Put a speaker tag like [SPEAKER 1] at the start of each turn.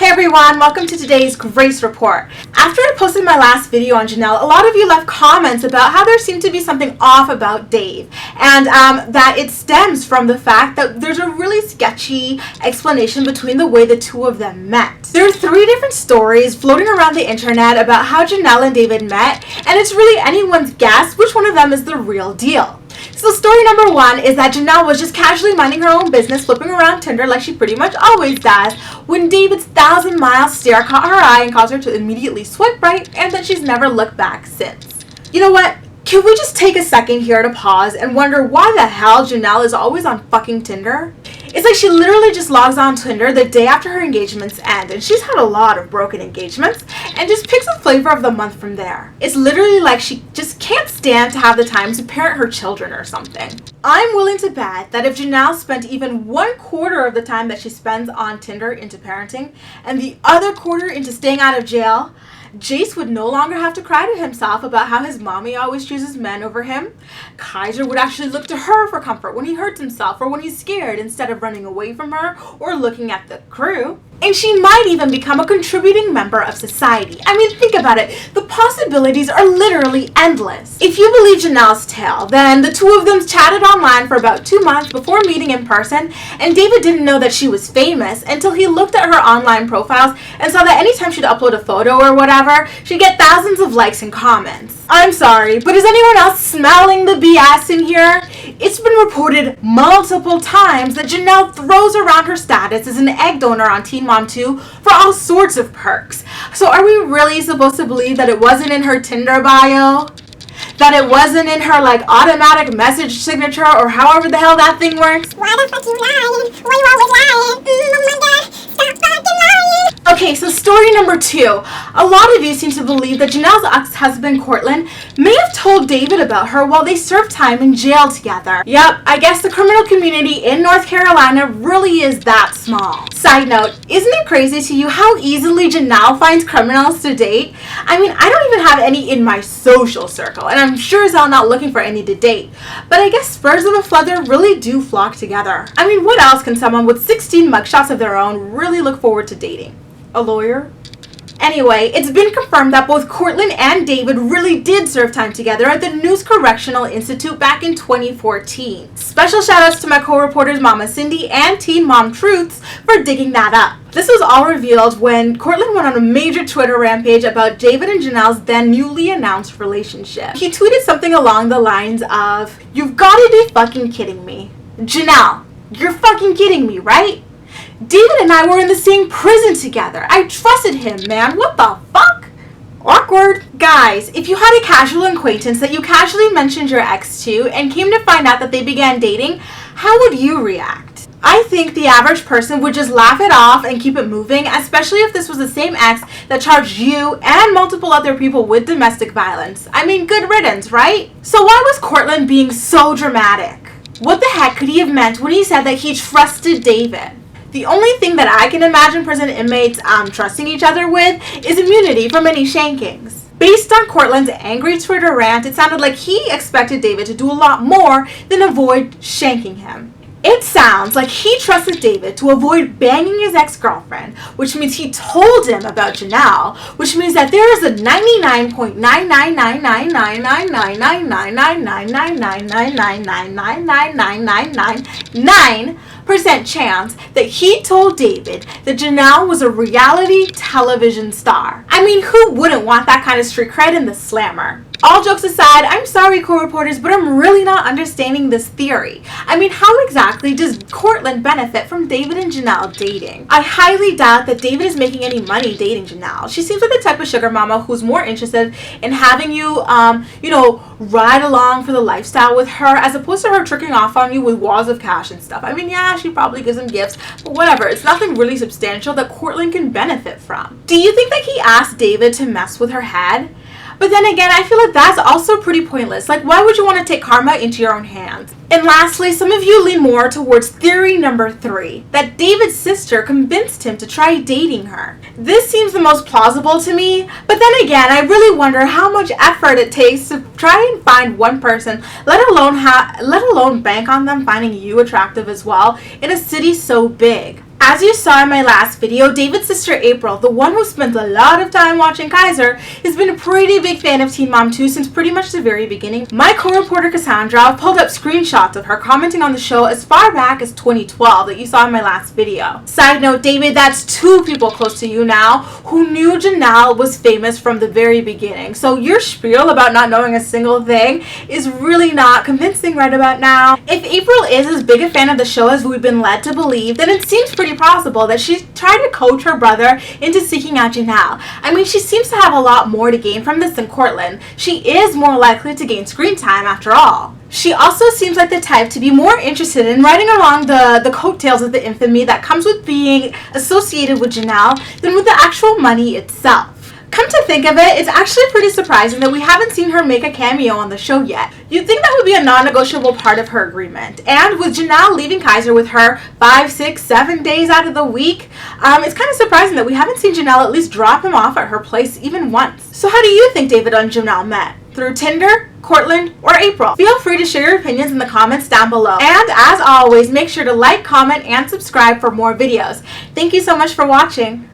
[SPEAKER 1] Hey everyone, welcome to today's Grace Report. After I posted my last video on Jenelle, a lot of you left comments about how there seemed to be something off about Dave, and that it stems from the fact that there's a really sketchy explanation between the way the two of them met. There are 3 different stories floating around the internet about how Jenelle and David met, and it's really anyone's guess which one of them is the real deal. So story number 1 is that Jenelle was just casually minding her own business, flipping around Tinder like she pretty much always does, when David's 1,000-mile stare caught her eye and caused her to immediately swipe right, and then she's never looked back since. You know what? Can we just take a second here to pause and wonder why the hell Jenelle is always on fucking Tinder? It's like she literally just logs on Tinder the day after her engagements end, and she's had a lot of broken engagements, and just picks a flavor of the month from there. It's literally like she just can't stand to have the time to parent her children or something. I'm willing to bet that if Jenelle spent even 1/4 of the time that she spends on Tinder into parenting, and the other quarter into staying out of jail, Jace would no longer have to cry to himself about how his mommy always chooses men over him. Kaiser would actually look to her for comfort when he hurts himself or when he's scared, instead of running away from her or looking at the crew. And she might even become a contributing member of society. I mean, think about it. The possibilities are literally endless. If you believe Jenelle's tale, then the two of them chatted online for about 2 months before meeting in person, and David didn't know that she was famous until he looked at her online profiles and saw that anytime she'd upload a photo or whatever, she'd get thousands of likes and comments. I'm sorry, but is anyone else smelling the BS in here? It's been reported multiple times that Jenelle throws around her status as an egg donor on Teen Mom 2 for all sorts of perks. So are we really supposed to believe that it wasn't in her Tinder bio? That it wasn't in her automatic message signature, or however the hell that thing works?
[SPEAKER 2] Why the fuck you lying? Why you always lying? Oh my god, stop fucking lying!
[SPEAKER 1] Okay, so story number 2. A lot of you seem to believe that Jenelle's ex-husband, Courtland, may have told David about her while they served time in jail together. Yep, I guess the criminal community in North Carolina really is that small. Side note, isn't it crazy to you how easily Jenelle finds criminals to date? I mean, I don't even have any in my social circle, and I'm sure as hell not looking for any to date. But I guess spurs of a feather really do flock together. I mean, what else can someone with 16 mugshots of their own really look forward to dating? A lawyer? Anyway, it's been confirmed that both Courtland and David really did serve time together at the News Correctional Institute back in 2014. Special shout outs to my co-reporters Mama Cindy and Teen Mom Truths for digging that up. This was all revealed when Courtland went on a major Twitter rampage about David and Jenelle's then newly announced relationship. He tweeted something along the lines of, "You've got to be fucking kidding me. Jenelle, you're fucking kidding me, right? David and I were in the same prison together. I trusted him, man. What the fuck? Awkward." Guys, if you had a casual acquaintance that you casually mentioned your ex to and came to find out that they began dating, how would you react? I think the average person would just laugh it off and keep it moving, especially if this was the same ex that charged you and multiple other people with domestic violence. I mean, good riddance, right? So why was Courtland being so dramatic? What the heck could he have meant when he said that he trusted David? The only thing that I can imagine prison inmates trusting each other with is immunity from any shankings. Based on Courtland's angry Twitter rant, it sounded like he expected David to do a lot more than avoid shanking him. It sounds like he trusted David to avoid banging his ex-girlfriend, which means he told him about Jenelle, which means that there is a 99.99999999999999999% chance that he told David that Jenelle was a reality television star. I mean, who wouldn't want that kind of street cred in the slammer? All jokes aside, I'm sorry, co-reporters, but I'm really not understanding this theory. I mean, how exactly does Courtland benefit from David and Jenelle dating? I highly doubt that David is making any money dating Jenelle. She seems like the type of sugar mama who's more interested in having you, ride along for the lifestyle with her, as opposed to her tricking off on you with walls of cash and stuff. I mean, yeah, she probably gives him gifts, but whatever. It's nothing really substantial that Courtland can benefit from. Do you think that he asked David to mess with her head? But then again, I feel like that's also pretty pointless. Like, why would you want to take karma into your own hands? And lastly, some of you lean more towards theory number 3, that David's sister convinced him to try dating her. This seems the most plausible to me, but then again, I really wonder how much effort it takes to try and find one person, let alone bank on them finding you attractive as well, in a city so big. As you saw in my last video, David's sister April, the one who spends a lot of time watching Kaiser, has been a pretty big fan of Teen Mom 2 since pretty much the very beginning. My co-reporter Cassandra pulled up screenshots of her commenting on the show as far back as 2012 that you saw in my last video. Side note, David, that's 2 people close to you now who knew Jenelle was famous from the very beginning. So your spiel about not knowing a single thing is really not convincing right about now. If April is as big a fan of the show as we've been led to believe, then it seems pretty possible that she tried to coach her brother into seeking out Jenelle. I mean, she seems to have a lot more to gain from this than Courtland. She is more likely to gain screen time after all. She also seems like the type to be more interested in riding along the coattails of the infamy that comes with being associated with Jenelle than with the actual money itself. Come to think of it, it's actually pretty surprising that we haven't seen her make a cameo on the show yet. You'd think that would be a non-negotiable part of her agreement. And with Jenelle leaving Kaiser with her 5, 6, 7 days out of the week, it's kind of surprising that we haven't seen Jenelle at least drop him off at her place even once. So how do you think David and Jenelle met? Through Tinder, Courtland, or April? Feel free to share your opinions in the comments down below. And as always, make sure to like, comment, and subscribe for more videos. Thank you so much for watching.